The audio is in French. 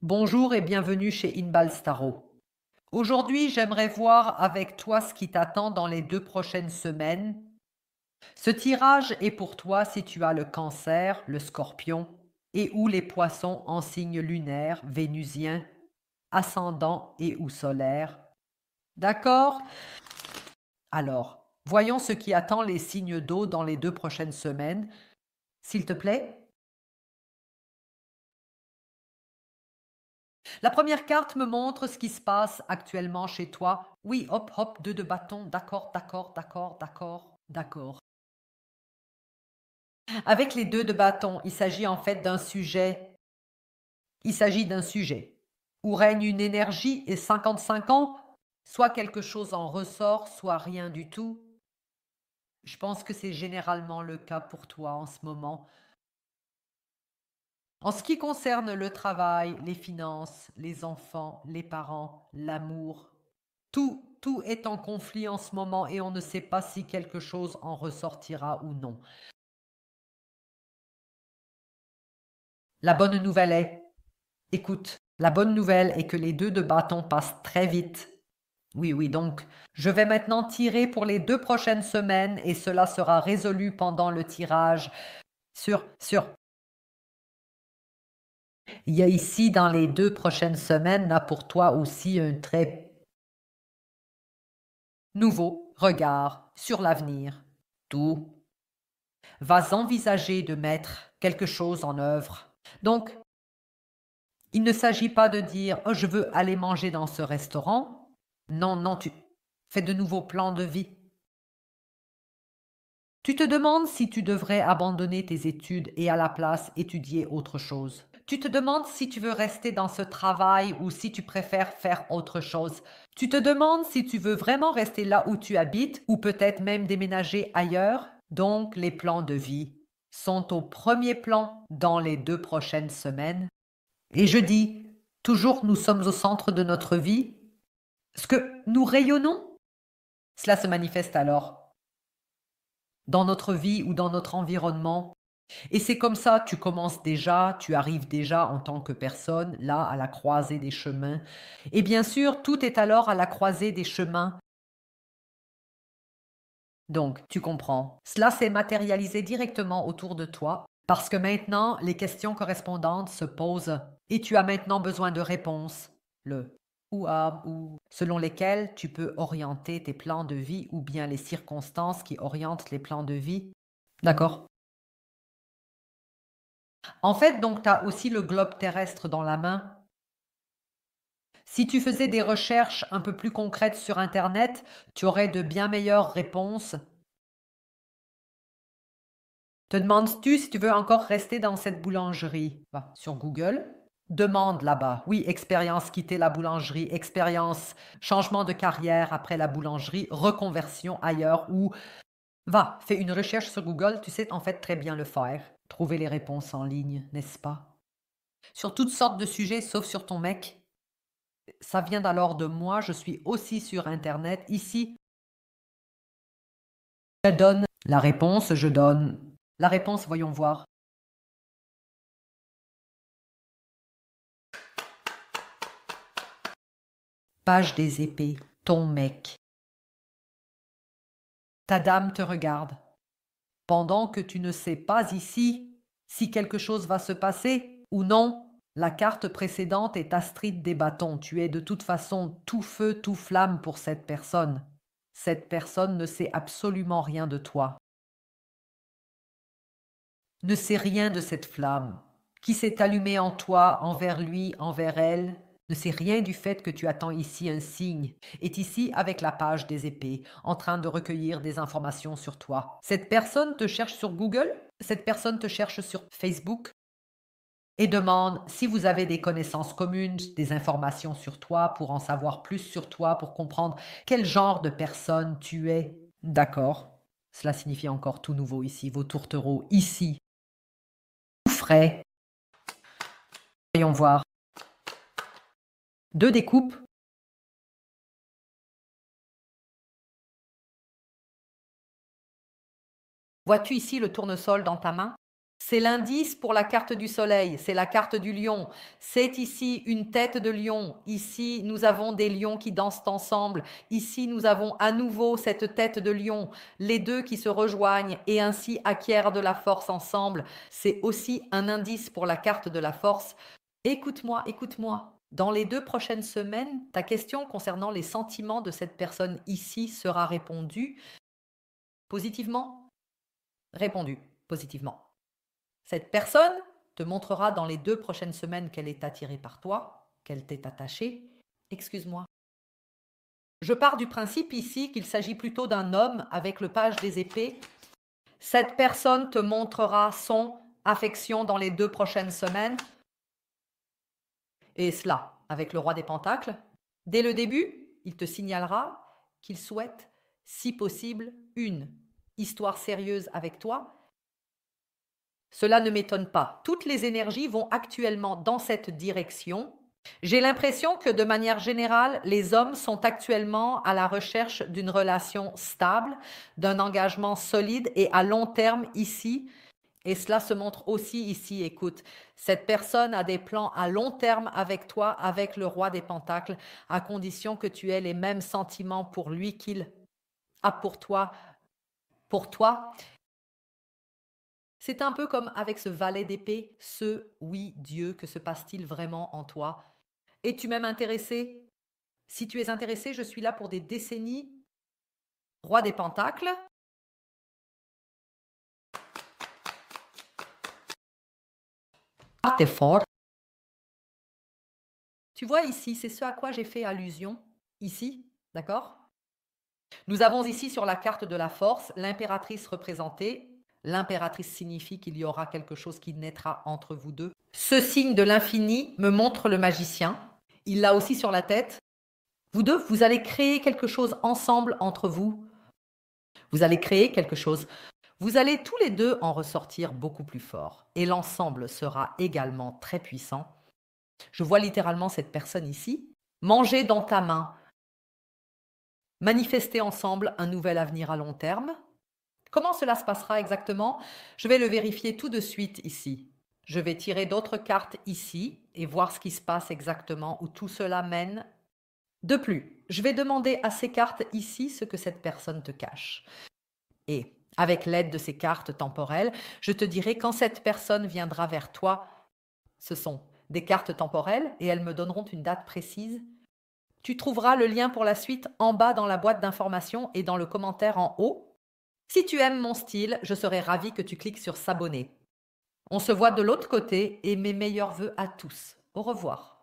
Bonjour et bienvenue chez Inbal Staro. Aujourd'hui, j'aimerais voir avec toi ce qui t'attend dans les 2 prochaines semaines. Ce tirage est pour toi si tu as le cancer, le scorpion et ou les poissons en signe lunaire, vénusien, ascendant et ou solaire. D'accord? Alors, voyons ce qui attend les signes d'eau dans les 2 prochaines semaines. S'il te plaît. La première carte me montre ce qui se passe actuellement chez toi. Oui, hop, hop, deux de bâton. D'accord, d'accord, d'accord, d'accord, d'accord. Avec les deux de bâton, il s'agit en fait d'un sujet. Il s'agit d'un sujet où règne une énergie et 55 ans, soit quelque chose en ressort, soit rien du tout. Je pense que c'est généralement le cas pour toi en ce moment. En ce qui concerne le travail, les finances, les enfants, les parents, l'amour, tout est en conflit en ce moment et on ne sait pas si quelque chose en ressortira ou non. La bonne nouvelle est, écoute, la bonne nouvelle est que les deux de bâton passent très vite. Oui, oui, donc je vais maintenant tirer pour les 2 prochaines semaines et cela sera résolu pendant le tirage sur. Il y a ici dans les 2 prochaines semaines, là pour toi aussi, un très nouveau regard sur l'avenir. Tout. Vas envisager de mettre quelque chose en œuvre. Donc, il ne s'agit pas de dire oh, je veux aller manger dans ce restaurant. Non, non, tu fais de nouveaux plans de vie. Tu te demandes si tu devrais abandonner tes études et à la place étudier autre chose. Tu te demandes si tu veux rester dans ce travail ou si tu préfères faire autre chose. Tu te demandes si tu veux vraiment rester là où tu habites ou peut-être même déménager ailleurs. Donc les plans de vie sont au premier plan dans les 2 prochaines semaines. Et je dis, toujours nous sommes au centre de notre vie. Ce que nous rayonnons, cela se manifeste alors dans notre vie ou dans notre environnement. Et c'est comme ça, tu commences déjà, tu arrives déjà en tant que personne, là, à la croisée des chemins. Et bien sûr, tout est alors à la croisée des chemins. Donc, tu comprends. Cela s'est matérialisé directement autour de toi parce que maintenant, les questions correspondantes se posent et tu as maintenant besoin de réponses. Le ou selon lesquelles tu peux orienter tes plans de vie ou bien les circonstances qui orientent les plans de vie. D'accord? En fait, donc, tu as aussi le globe terrestre dans la main. Si tu faisais des recherches un peu plus concrètes sur Internet, tu aurais de bien meilleures réponses. Te demandes-tu si tu veux encore rester dans cette boulangerie? Va sur Google, demande là-bas. Oui, expérience quitter la boulangerie, expérience changement de carrière après la boulangerie, reconversion ailleurs ou va, fais une recherche sur Google, tu sais en fait très bien le faire. Trouver les réponses en ligne, n'est-ce pas? Sur toutes sortes de sujets sauf sur ton mec. Ça vient d'alors de moi, je suis aussi sur Internet. Ici, je donne la réponse, je donne la réponse, voyons voir. Page des épées, ton mec. Ta dame te regarde. Pendant que tu ne sais pas ici si quelque chose va se passer ou non, la carte précédente est Astrid des bâtons. Tu es de toute façon tout feu, tout flamme pour cette personne. Cette personne ne sait absolument rien de toi. Ne sait rien de cette flamme qui s'est allumée en toi, envers lui, envers elle, ne sait rien du fait que tu attends ici un signe, est ici avec la page des épées, en train de recueillir des informations sur toi. Cette personne te cherche sur Google, cette personne te cherche sur Facebook et demande si vous avez des connaissances communes, des informations sur toi, pour en savoir plus sur toi, pour comprendre quel genre de personne tu es. D'accord. Cela signifie encore tout nouveau ici, vos tourtereaux ici, tout frais. Voyons voir. Deux découpes. Vois-tu ici le tournesol dans ta main? C'est l'indice pour la carte du soleil, c'est la carte du lion. C'est ici une tête de lion. Ici, nous avons des lions qui dansent ensemble. Ici, nous avons à nouveau cette tête de lion. Les deux qui se rejoignent et ainsi acquièrent de la force ensemble. C'est aussi un indice pour la carte de la force. Écoute-moi, écoute-moi. Dans les 2 prochaines semaines, ta question concernant les sentiments de cette personne ici sera répondue positivement. Répondue positivement. Cette personne te montrera dans les 2 prochaines semaines qu'elle est attirée par toi, qu'elle t'est attachée. Excuse-moi. Je pars du principe ici qu'il s'agit plutôt d'un homme avec le page des épées. Cette personne te montrera son affection dans les 2 prochaines semaines. Et cela, avec le roi des pentacles. Dès le début, il te signalera qu'il souhaite, si possible, une histoire sérieuse avec toi. Cela ne m'étonne pas. Toutes les énergies vont actuellement dans cette direction. J'ai l'impression que de manière générale, les hommes sont actuellement à la recherche d'une relation stable, d'un engagement solide et à long terme ici. Et cela se montre aussi ici. Écoute, cette personne a des plans à long terme avec toi, avec le roi des pentacles, à condition que tu aies les mêmes sentiments pour lui qu'il a pour toi. Pour toi. C'est un peu comme avec ce valet d'épée, oui, Dieu, que se passe-t-il vraiment en toi? Es-tu même intéressé? Si tu es intéressé, je suis là pour des décennies. Roi des pentacles. Ah, t'es fort. Tu vois ici, c'est ce à quoi j'ai fait allusion. Ici, d'accord? Nous avons ici sur la carte de la force l'impératrice représentée. L'impératrice signifie qu'il y aura quelque chose qui naîtra entre vous deux. Ce signe de l'infini me montre le magicien. Il l'a aussi sur la tête. Vous deux, vous allez créer quelque chose ensemble entre vous. Vous allez créer quelque chose. Vous allez tous les deux en ressortir beaucoup plus fort. Et l'ensemble sera également très puissant. Je vois littéralement cette personne ici. Manger dans ta main. Manifester ensemble un nouvel avenir à long terme. Comment cela se passera exactement? Je vais le vérifier tout de suite ici. Je vais tirer d'autres cartes ici et voir ce qui se passe exactement, où tout cela mène. De plus, je vais demander à ces cartes ici ce que cette personne te cache. Et avec l'aide de ces cartes temporelles, je te dirai quand cette personne viendra vers toi. Ce sont des cartes temporelles et elles me donneront une date précise. Tu trouveras le lien pour la suite en bas dans la boîte d'informations et dans le commentaire en haut. Si tu aimes mon style, je serai ravie que tu cliques sur s'abonner. On se voit de l'autre côté et mes meilleurs vœux à tous. Au revoir.